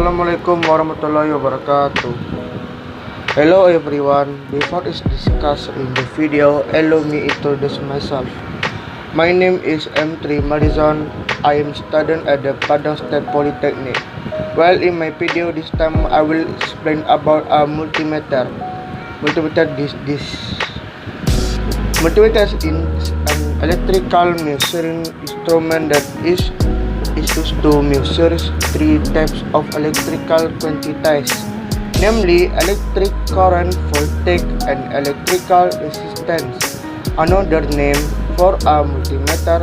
Assalamualaikum warahmatullahi wabarakatuh. Hello everyone. Before it's discussed in the video, allow me introduce myself. My name is M3 Marizon. I am student at the Padang State Polytechnic. Well, in my video this time I will explain about a multimeter. Multimeter Multimeter is an electrical measuring instrument that is used to measure three types of electrical quantities, namely electric current, voltage, and electrical resistance. Another name for a multimeter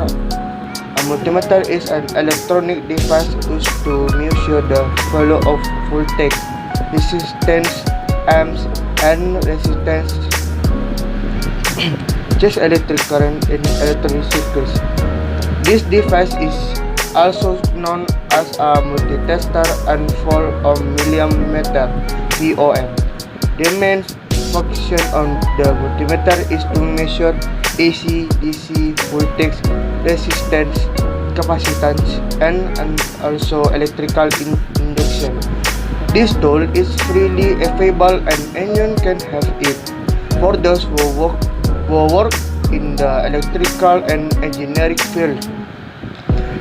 is an electronic device used to measure the value of voltage, resistance, amps, and resistance, just electric current in electronic circuits. This device is also known as a multitester and multimeter (VOM). The main function on the multimeter is to measure AC, DC, voltage, resistance, capacitance, and also electrical induction. This tool is freely available and anyone can have it. For those who work in the electrical and engineering field,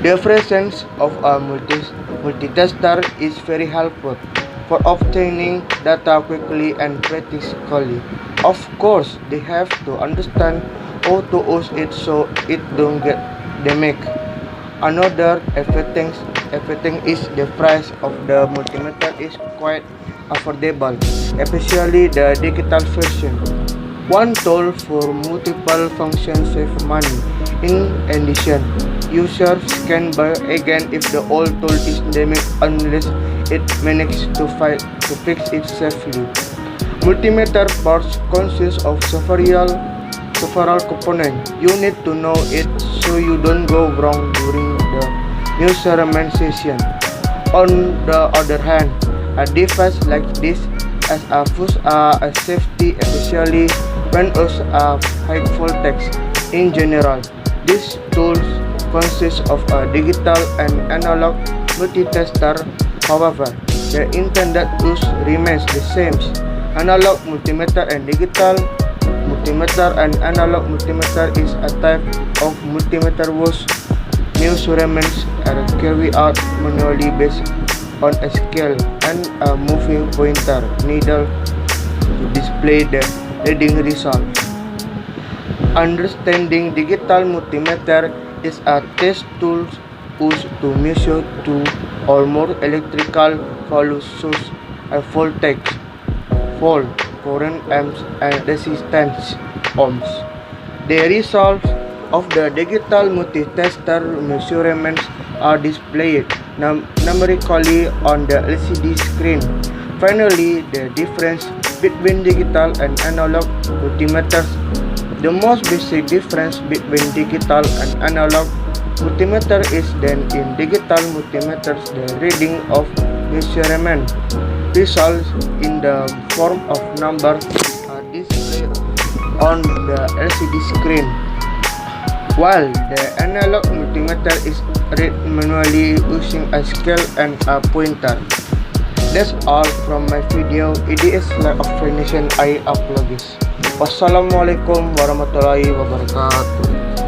the presence of a multitester is very helpful for obtaining data quickly and practically. Of course, they have to understand how to use it so it don't get damaged. Another everything is the price of the multimeter is quite affordable, especially the digital version. One tool for multiple functions save money. In addition, users can buy again if the old tool is damaged unless it manages to fix it safely. Multimeter parts consist of several components. You need to know it so you don't go wrong during the measurement session. On the other hand, a device like this has a safety, especially when used at high voltage. In general, these tools consist of a digital and analog multitester. However, the intended use remains the same. Analog multimeter and digital multimeter. An analog multimeter is a type of multimeter whose measurements are carried out manually based on a scale and a moving pointer needle to display the reading result. Understanding digital multimeter is a test tool used to measure two or more electrical values such as voltage, volt, current, amps, and resistance, ohms. The results of the digital multitester measurements are displayed numerically on the LCD screen. Finally, the difference between digital and analog multimeters. The most basic difference between digital and analog multimeter is that in digital multimeters the reading of measurement results in the form of numbers are displayed on the LCD screen, while the analog multimeter is read manually using a scale and a pointer. That's all from my video. It is like explanation I upload this. Wassalamualaikum warahmatullahi wabarakatuh.